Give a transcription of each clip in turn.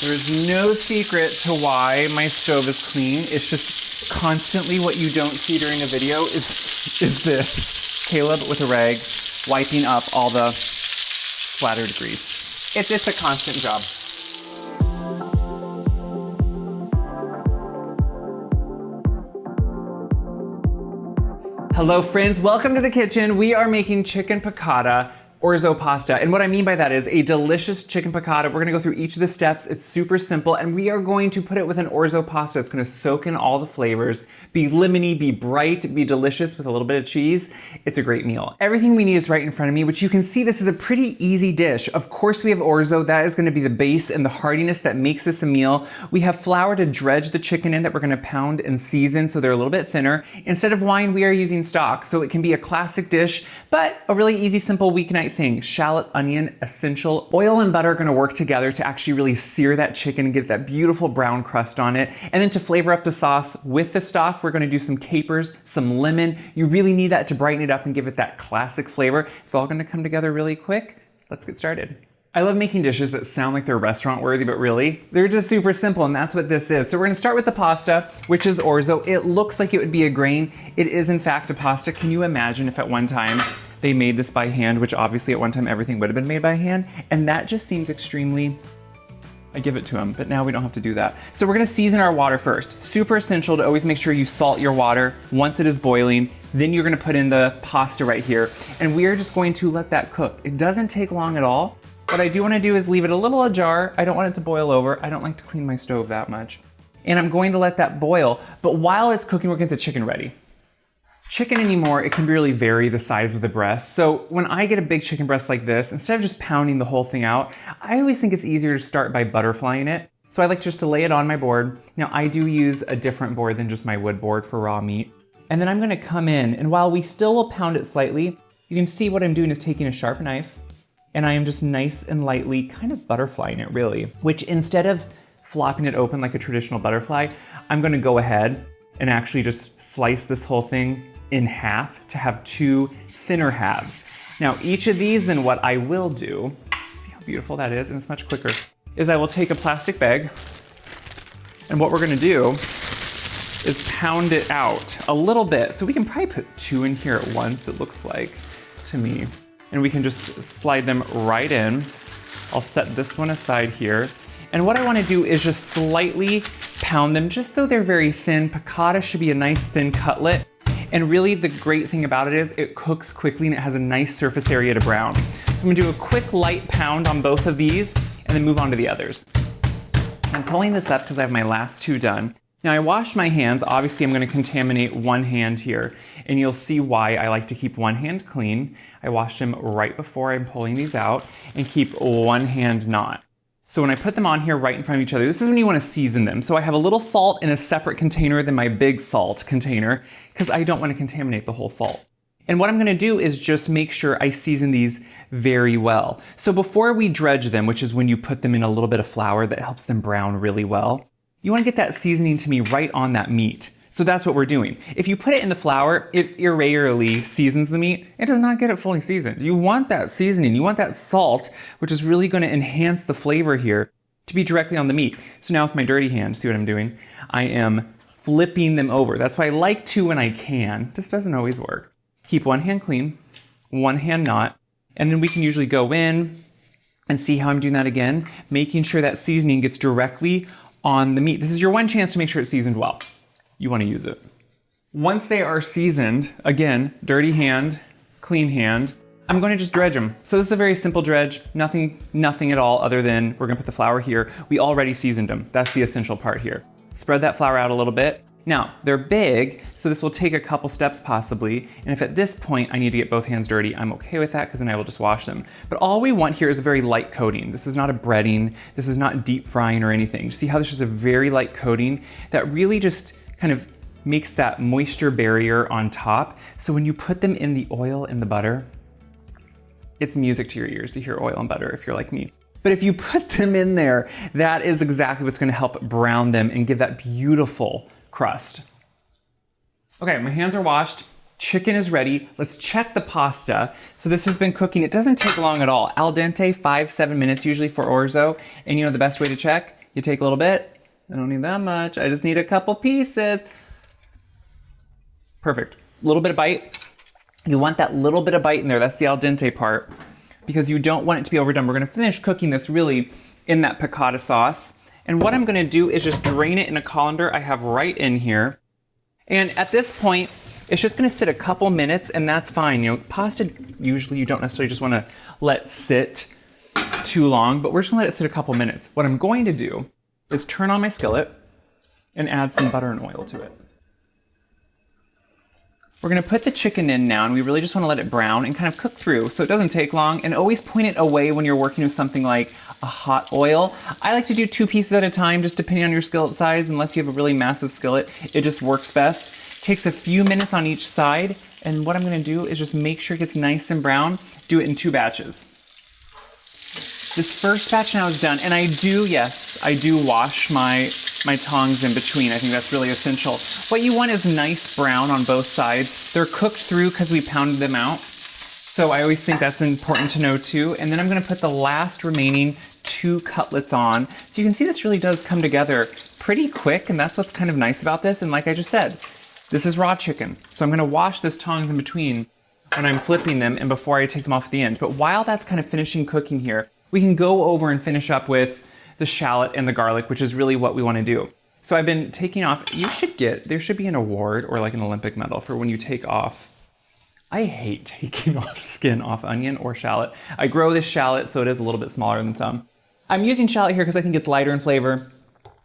There's no secret to why my stove is clean. It's just constantly what you don't see during a video is this. Caleb with a rag wiping up all the splattered grease. It's a constant job. Hello friends, welcome to the kitchen. We are making chicken piccata orzo pasta. And what I mean by that is a delicious chicken piccata. We're gonna go through each of the steps. It's super simple. And we are going to put it with an orzo pasta. It's gonna soak in all the flavors, be lemony, be bright, be delicious with a little bit of cheese. It's a great meal. Everything we need is right in front of me, which you can see this is a pretty easy dish. Of course we have orzo. That is gonna be the base and the heartiness that makes this a meal. We have flour to dredge the chicken in that we're gonna pound and season so they're a little bit thinner. Instead of wine, we are using stock. So it can be a classic dish, but a really easy, simple weeknight thing. Shallot, onion, essential. Oil and butter are gonna work together to actually really sear that chicken and get that beautiful brown crust on it. And then to flavor up the sauce with the stock, we're gonna do some capers, some lemon. You really need that to brighten it up and give it that classic flavor. It's all gonna come together really quick. Let's get started. I love making dishes that sound like they're restaurant worthy, but really, they're just super simple, and that's what this is. So we're gonna start with the pasta, which is orzo. It looks like it would be a grain. It is in fact a pasta. Can you imagine if at one time they made this by hand, which obviously at one time everything would have been made by hand, and that just seems extremely, I give it to them, but now we don't have to do that. So we're gonna season our water first. Super essential to always make sure you salt your water once it is boiling. Then you're gonna put in the pasta right here, and we are just going to let that cook. It doesn't take long at all. What I do wanna do is leave it a little ajar. I don't want it to boil over. I don't like to clean my stove that much. And I'm going to let that boil, but while it's cooking, we're gonna get the chicken ready. Chicken anymore, it can really vary the size of the breast. So when I get a big chicken breast like this, instead of just pounding the whole thing out, I always think it's easier to start by butterflying it. So I like just to lay it on my board. Now I do use a different board than just my wood board for raw meat. And then I'm gonna come in, and while we still will pound it slightly, you can see what I'm doing is taking a sharp knife, and I am just nice and lightly kind of butterflying it really, which instead of flopping it open like a traditional butterfly, I'm gonna go ahead and actually just slice this whole thing in half to have two thinner halves. Now each of these, then what I will do, see how beautiful that is, and it's much quicker, is I will take a plastic bag, and what we're gonna do is pound it out a little bit. So we can probably put two in here at once, it looks like to me. And we can just slide them right in. I'll set this one aside here. And what I wanna do is just slightly pound them just so they're very thin. Piccata should be a nice thin cutlet. And really the great thing about it is it cooks quickly and it has a nice surface area to brown. So I'm gonna do a quick light pound on both of these and then move on to the others. I'm pulling this up because I have my last two done. Now I washed my hands. Obviously I'm gonna contaminate one hand here, and you'll see why I like to keep one hand clean. I washed them right before I'm pulling these out, and keep one hand not. So when I put them on here right in front of each other, this is when you wanna season them. So I have a little salt in a separate container than my big salt container, because I don't wanna contaminate the whole salt. And what I'm gonna do is just make sure I season these very well. So before we dredge them, which is when you put them in a little bit of flour that helps them brown really well, you wanna get that seasoning to me right on that meat. So that's what we're doing. If you put it in the flour, it irregularly seasons the meat. It does not get it fully seasoned. You want that seasoning, you want that salt, which is really gonna enhance the flavor here, to be directly on the meat. So now with my dirty hand, see what I'm doing? I am flipping them over. That's why I like to when I can. This doesn't always work. Keep one hand clean, one hand not, and then we can usually go in and see how I'm doing that again, making sure that seasoning gets directly on the meat. This is your one chance to make sure it's seasoned well. You wanna use it. Once they are seasoned, again, dirty hand, clean hand, I'm gonna just dredge them. So this is a very simple dredge, nothing at all other than we're gonna put the flour here. We already seasoned them. That's the essential part here. Spread that flour out a little bit. Now, they're big, so this will take a couple steps possibly, and if at this point I need to get both hands dirty, I'm okay with that because then I will just wash them. But all we want here is a very light coating. This is not a breading, this is not deep frying or anything. See how this is a very light coating that really just kind of makes that moisture barrier on top. So when you put them in the oil and the butter, it's music to your ears to hear oil and butter if you're like me. But if you put them in there, that is exactly what's gonna help brown them and give that beautiful crust. Okay, my hands are washed. Chicken is ready. Let's check the pasta. So this has been cooking. It doesn't take long at all. Al dente, 5-7 minutes usually for orzo. And you know the best way to check? You take a little bit. I don't need that much. I just need a couple pieces. Perfect. A little bit of bite. You want that little bit of bite in there. That's the al dente part, because you don't want it to be overdone. We're gonna finish cooking this really in that piccata sauce. And what I'm gonna do is just drain it in a colander I have right in here. And at this point, it's just gonna sit a couple minutes, and that's fine. You know, pasta, usually you don't necessarily just wanna let sit too long, but we're just gonna let it sit a couple minutes. What I'm going to do is turn on my skillet and add some butter and oil to it. We're gonna put the chicken in now, and we really just wanna let it brown and kind of cook through so it doesn't take long, and always point it away when you're working with something like a hot oil. I like to do 2 pieces at a time, just depending on your skillet size. Unless you have a really massive skillet, it just works best. Takes a few minutes on each side, and what I'm gonna do is just make sure it gets nice and brown. Do it in 2 batches. This first batch now is done, and I do wash my tongs in between. I think that's really essential. What you want is nice brown on both sides. They're cooked through because we pounded them out. So I always think that's important to know too. And then I'm gonna put the last remaining 2 cutlets on. So you can see this really does come together pretty quick, and that's what's kind of nice about this. And like I just said, this is raw chicken. So I'm gonna wash this tongs in between when I'm flipping them and before I take them off at the end. But while that's kind of finishing cooking here, we can go over and finish up with the shallot and the garlic, which is really what we want to do. So I've been taking off, there should be an award or like an Olympic medal for when you take off. I hate taking off skin off onion or shallot. I grow this shallot, so it is a little bit smaller than some. I'm using shallot here because I think it's lighter in flavor.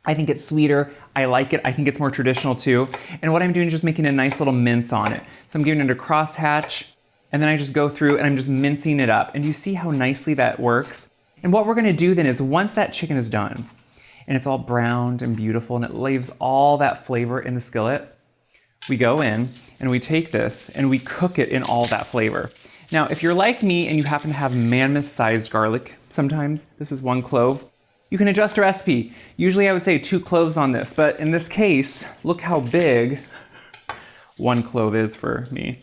I think it's sweeter. I like it. I think it's more traditional too. And what I'm doing is just making a nice little mince on it. So I'm giving it a crosshatch, and then I just go through and I'm just mincing it up. And you see how nicely that works? And what we're gonna do then is once that chicken is done and it's all browned and beautiful and it leaves all that flavor in the skillet, we go in and we take this and we cook it in all that flavor. Now, if you're like me and you happen to have mammoth-sized garlic sometimes, this is 1 clove, you can adjust your recipe. Usually I would say 2 cloves on this, but in this case, look how big 1 clove is for me.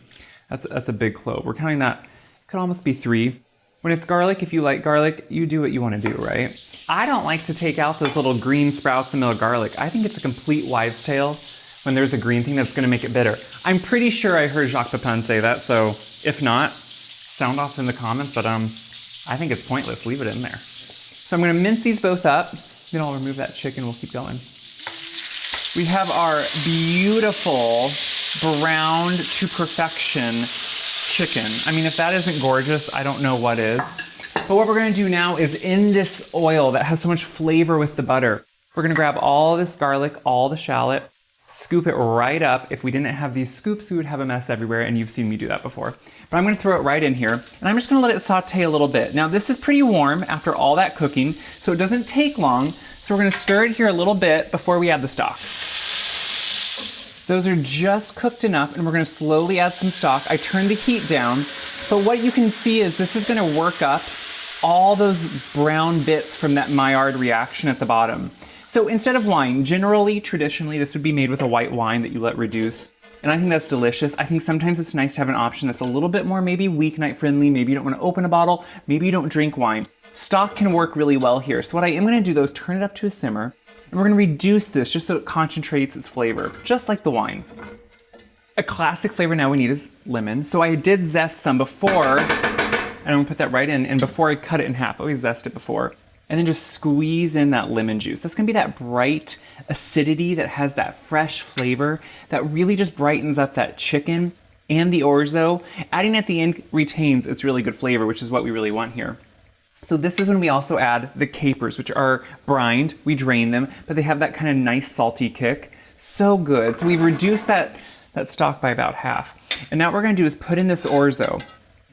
That's a big clove. We're counting that, it could almost be 3. When it's garlic, if you like garlic, you do what you want to do, right? I don't like to take out those little green sprouts in the middle of garlic. I think it's a complete wives' tale when there's a green thing that's going to make it bitter. I'm pretty sure I heard Jacques Pepin say that, so if not, sound off in the comments, but I think it's pointless. Leave it in there. So I'm going to mince these both up. Then I'll remove that chicken. We'll keep going. We have our beautiful browned to perfection chicken. I mean, if that isn't gorgeous, I don't know what is. But what we're gonna do now is in this oil that has so much flavor with the butter, we're gonna grab all this garlic, all the shallot, scoop it right up. If we didn't have these scoops, we would have a mess everywhere, and you've seen me do that before. But I'm gonna throw it right in here, and I'm just gonna let it saute a little bit. Now, this is pretty warm after all that cooking, so it doesn't take long. So we're gonna stir it here a little bit before we add the stock. Those are just cooked enough, and we're gonna slowly add some stock. I turned the heat down, but what you can see is this is gonna work up all those brown bits from that Maillard reaction at the bottom. So instead of wine, traditionally, this would be made with a white wine that you let reduce. And I think that's delicious. I think sometimes it's nice to have an option that's a little bit more maybe weeknight friendly. Maybe you don't wanna open a bottle. Maybe you don't drink wine. Stock can work really well here. So what I am gonna do though is turn it up to a simmer, and we're gonna reduce this just so it concentrates its flavor, just like the wine. A classic flavor now we need is lemon. So I did zest some before, and I'm gonna put that right in, and before I cut it in half, I always zest it before, and then just squeeze in that lemon juice. That's gonna be that bright acidity that has that fresh flavor that really just brightens up that chicken and the orzo. Adding at the end retains its really good flavor, which is what we really want here. So this is when we also add the capers, which are brined. We drain them, but they have that kind of nice salty kick. So good. So we've reduced that stock by about half. And now what we're gonna do is put in this orzo.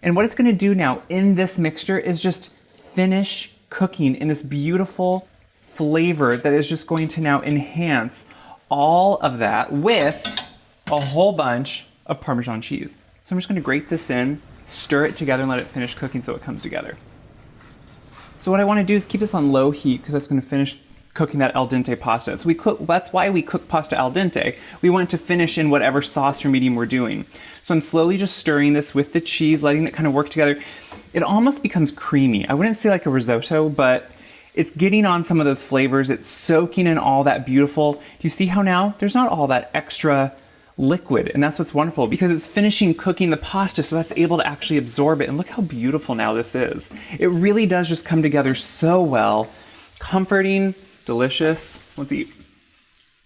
And what it's gonna do now in this mixture is just finish cooking in this beautiful flavor that is just going to now enhance all of that with a whole bunch of Parmesan cheese. So I'm just gonna grate this in, stir it together, and let it finish cooking so it comes together. So what I want to do is keep this on low heat because that's going to finish cooking that al dente pasta. So that's why we cook pasta al dente. We want to finish in whatever sauce or medium we're doing. So I'm slowly just stirring this with the cheese, letting it kind of work together. It almost becomes creamy. I wouldn't say like a risotto, but It's getting on some of those flavors. It's soaking in all that beautiful. Do you see how now there's not all that extra liquid? And that's what's wonderful because it's finishing cooking the pasta, so that's able to actually absorb it. And look how beautiful now this is. It really does just come together so well. Comforting, delicious. Let's eat.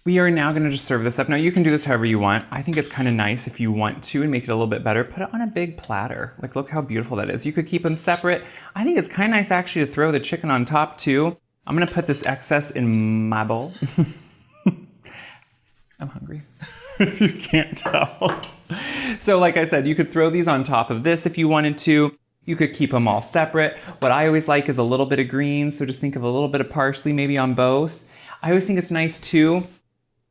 We are now gonna just serve this up. Now you can do this however you want. I think it's kind of nice if you want to and make it a little bit better. Put it on a big platter. Like, look how beautiful that is. You could keep them separate. I think it's kind of nice actually to throw the chicken on top too. I'm gonna put this excess in my bowl. I'm hungry, if you can't tell. So like I said, you could throw these on top of this if you wanted to. You could keep them all separate. What I always like is a little bit of greens, so just think of a little bit of parsley maybe on both. I always think it's nice too.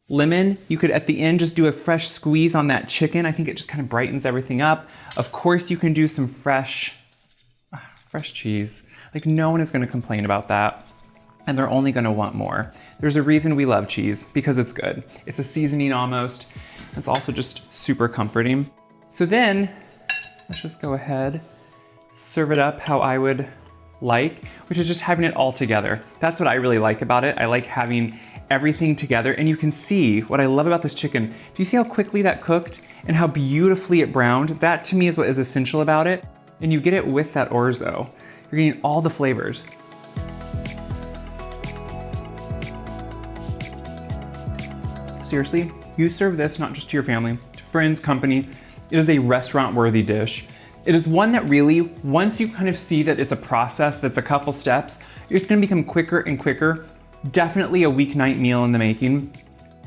Lemon, you could at the end just do a fresh squeeze on that chicken. I think it just kind of brightens everything up. Of course, you can do some fresh cheese. Like, no one is gonna complain about that. And they're only gonna want more. There's a reason we love cheese, because it's good. It's a seasoning almost. It's also just super comforting. So then, let's just go ahead, serve it up how I would like, which is just having it all together. That's what I really like about it. I like having everything together, and you can see what I love about this chicken. Do you see how quickly that cooked and how beautifully it browned? That to me is what is essential about it. And you get it with that orzo. You're getting all the flavors. Seriously, you serve this not just to your family, to friends, company. It is a restaurant-worthy dish. It is one that really, once you kind of see that it's a process that's a couple steps, it's gonna become quicker and quicker. Definitely a weeknight meal in the making.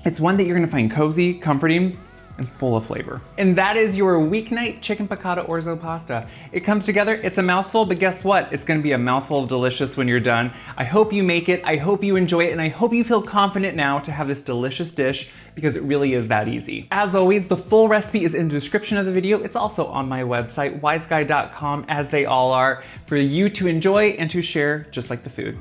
It's one that you're gonna find cozy, comforting, and full of flavor. And that is your weeknight chicken piccata orzo pasta. It comes together, it's a mouthful, but guess what? It's gonna be a mouthful of delicious when you're done. I hope you make it, I hope you enjoy it, and I hope you feel confident now to have this delicious dish because it really is that easy. As always, the full recipe is in the description of the video. It's also on my website, wyseguy.com, as they all are, for you to enjoy and to share just like the food.